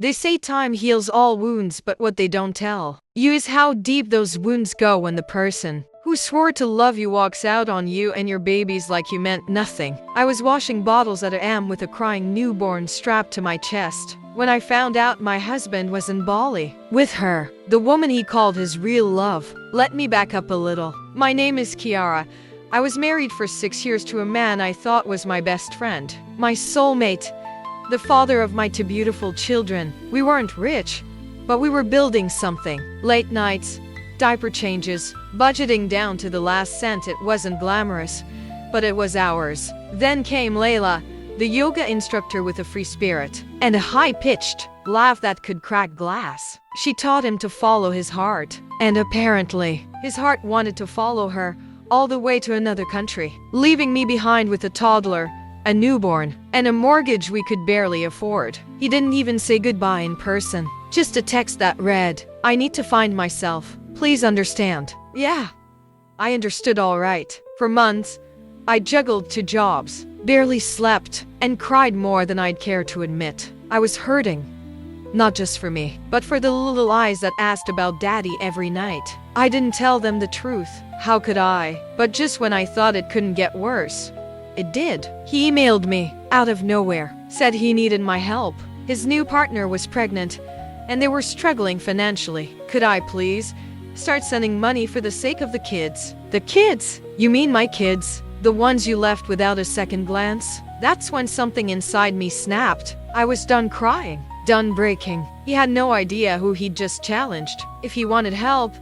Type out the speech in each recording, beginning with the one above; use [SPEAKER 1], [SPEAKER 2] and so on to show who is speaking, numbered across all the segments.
[SPEAKER 1] They say time heals all wounds, but what they don't tell you is how deep those wounds go when the person who swore to love you walks out on you and your babies like you meant nothing. I was washing bottles at a AM with a crying newborn strapped to my chest when I found out my husband was in Bali with her, the woman he called his real love. Let me back up a little. My name is Kiara. I was married for 6 years to a man I thought was my best friend, my soulmate, the father of my two beautiful children. We weren't rich, but we were building something. Late nights, diaper changes, budgeting down to the last cent. It wasn't glamorous, but it was ours. Then came Layla, the yoga instructor with a free spirit and a high-pitched laugh that could crack glass. She taught him to follow his heart, and apparently, his heart wanted to follow her all the way to another country, leaving me behind with a toddler, a newborn, and a mortgage we could barely afford. He didn't even say goodbye in person, just a text that read, "I need to find myself. Please understand." Yeah, I understood all right. For months, I juggled 2 jobs, barely slept, and cried more than I'd care to admit. I was hurting, not just for me, but for the little eyes that asked about daddy every night. I didn't tell them the truth. How could I? But just when I thought it couldn't get worse, it did. He emailed me, out of nowhere, said he needed my help. His new partner was pregnant, and they were struggling financially. Could I please start sending money for the sake of the kids? The kids? You mean my kids? The ones you left without a second glance? That's when something inside me snapped. I was done crying, done breaking. He had no idea who he'd just challenged. If he wanted help,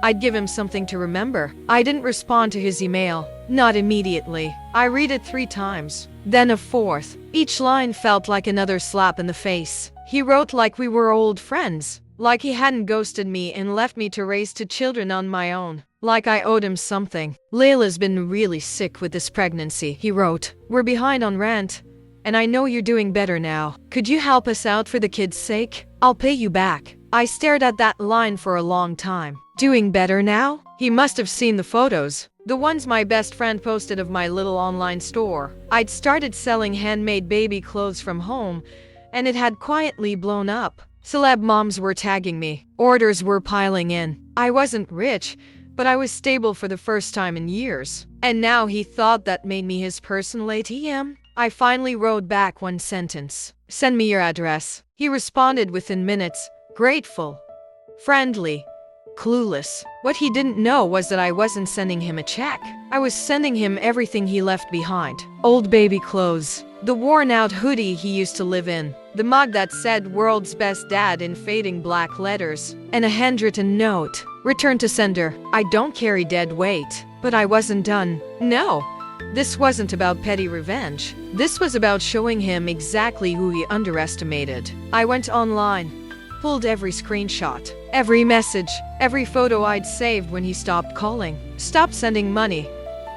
[SPEAKER 1] I'd give him something to remember. I didn't respond to his email. Not immediately. I read it 3 times, then a 4th. Each line felt like another slap in the face. He wrote like we were old friends, like he hadn't ghosted me and left me to raise 2 children on my own, like I owed him something. "Layla's been really sick with this pregnancy," he wrote. "We're behind on rent, and I know you're doing better now. Could you help us out for the kids' sake? I'll pay you back." I stared at that line for a long time. Doing better now? He must have seen the photos, the ones my best friend posted of my little online store. I'd started selling handmade baby clothes from home, and it had quietly blown up. Celeb moms were tagging me. Orders were piling in. I wasn't rich, but I was stable for the first time in years. And now he thought that made me his personal ATM? I finally wrote back 1 sentence. "Send me your address." He responded within minutes, grateful, friendly, clueless. What he didn't know was that I wasn't sending him a check. I was sending him everything he left behind. Old baby clothes, the worn-out hoodie he used to live in, the mug that said "World's Best Dad" in fading black letters, and a handwritten note. "Return to sender. I don't carry dead weight." But I wasn't done. No, this wasn't about petty revenge. This was about showing him exactly who he underestimated. I went online, pulled every screenshot, every message, every photo I'd saved when he stopped calling, stopped sending money,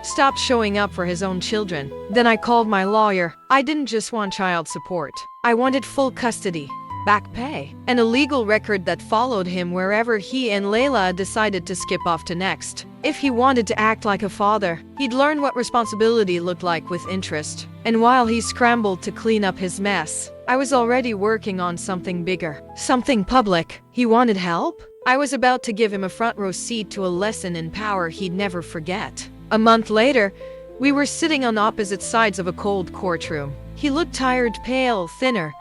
[SPEAKER 1] stopped showing up for his own children. Then I called my lawyer. I didn't just want child support. I wanted full custody, back pay, and a legal record that followed him wherever he and Layla decided to skip off to next. If he wanted to act like a father, he'd learn what responsibility looked like with interest. And while he scrambled to clean up his mess, I was already working on something bigger, something public. He wanted help? I was about to give him a front row seat to a lesson in power he'd never forget. A month later, we were sitting on opposite sides of a cold courtroom. He looked tired, pale, thinner,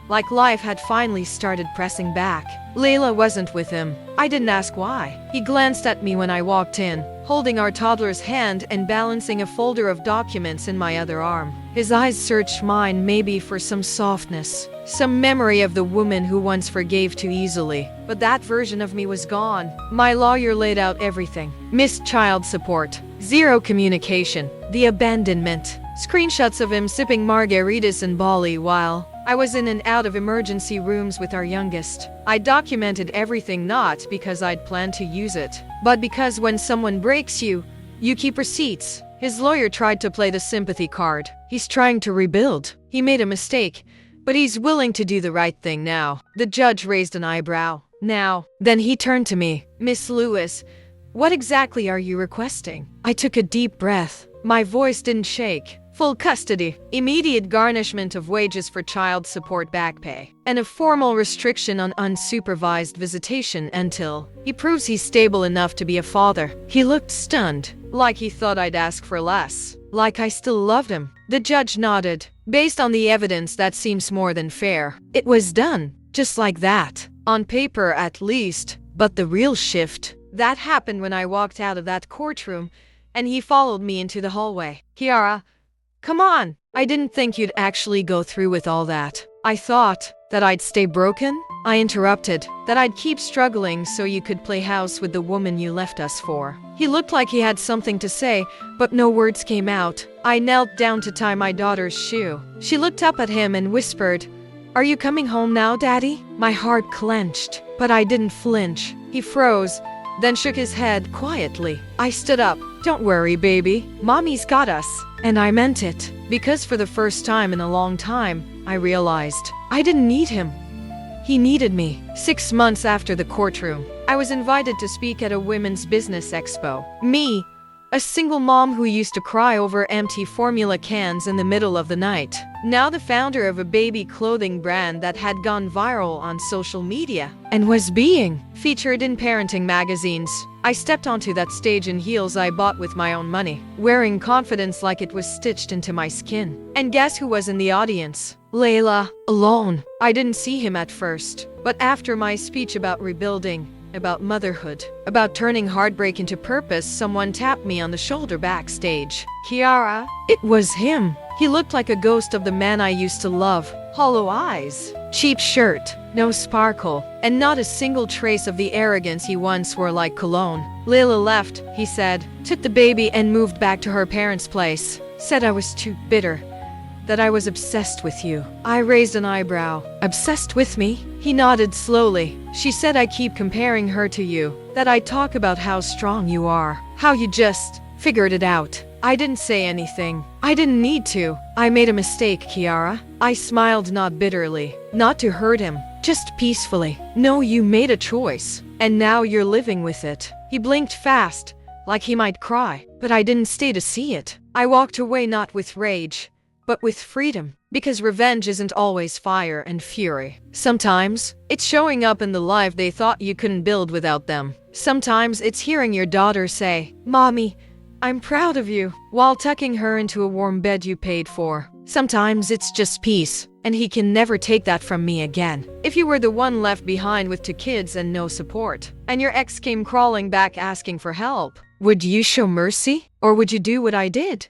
[SPEAKER 1] like life had finally started pressing back. Layla wasn't with him. I didn't ask why. He glanced at me when I walked in, holding our toddler's hand and balancing a folder of documents in my other arm. His eyes searched mine, maybe for some softness, some memory of the woman who once forgave too easily. But that version of me was gone. My lawyer laid out everything. Missed child support, 0 communication, the abandonment, screenshots of him sipping margaritas in Bali while I was in and out of emergency rooms with our youngest. I documented everything not because I'd planned to use it, but because when someone breaks you, you keep receipts. His lawyer tried to play the sympathy card. He's trying to rebuild. He made a mistake, but he's willing to do the right thing now. The judge raised an eyebrow. Now. Then he turned to me. "Miss Lewis, what exactly are you requesting?" I took a deep breath. My voice didn't shake. full custody, immediate garnishment of wages for child support back pay, and a formal restriction on unsupervised visitation until he proves he's stable enough to be a father. He looked stunned, like he thought I'd ask for less, like I still loved him. The judge nodded. Based on the evidence, that seems more than fair. It was done, just like that. On paper, at least. But the real shift, that happened when I walked out of that courtroom and he followed me into the hallway. Kiara, come on. I didn't think you'd actually go through with all that. I thought that I'd stay broken. I interrupted. That I'd keep struggling so you could play house with the woman you left us for. He looked like he had something to say, but no words came out. I knelt down to tie my daughter's shoe. She looked up at him and whispered, "Are you coming home now, Daddy?" My heart clenched, but I didn't flinch. He froze, then shook his head quietly. I stood up. "Don't worry, baby. Mommy's got us." And I meant it, because for the first time in a long time, I realized I didn't need him. He needed me. 6 months after the courtroom, I was invited to speak at a women's business expo. Me, a single mom who used to cry over empty formula cans in the middle of the night, now the founder of a baby clothing brand that had gone viral on social media and was being featured in parenting magazines. I stepped onto that stage in heels I bought with my own money, wearing confidence like it was stitched into my skin. And guess who was in the audience? Layla, alone. I didn't see him at first, but after my speech about rebuilding, about motherhood, about turning heartbreak into purpose, someone tapped me on the shoulder backstage. "Kiara." It was him. He looked like a ghost of the man I used to love. Hollow eyes, cheap shirt, no sparkle, and not a single trace of the arrogance he once wore like cologne. "Layla left," he said, "took the baby and moved back to her parents' place. Said I was too bitter, that I was obsessed with you." I raised an eyebrow. "Obsessed with me?" He nodded slowly. "She said I keep comparing her to you, that I talk about how strong you are, how you just figured it out." I didn't say anything. I didn't need to. I made a mistake, Kiara. I smiled, not bitterly, not to hurt him, just peacefully. "No, you made a choice, and now you're living with it." He blinked fast, like he might cry, but I didn't stay to see it. I walked away not with rage, but with freedom, because revenge isn't always fire and fury. Sometimes it's showing up in the life they thought you couldn't build without them. Sometimes it's hearing your daughter say, "Mommy, I'm proud of you," while tucking her into a warm bed you paid for. Sometimes it's just peace, and he can never take that from me again. If you were the one left behind with 2 kids and no support, and your ex came crawling back asking for help, would you show mercy? Or would you do what I did?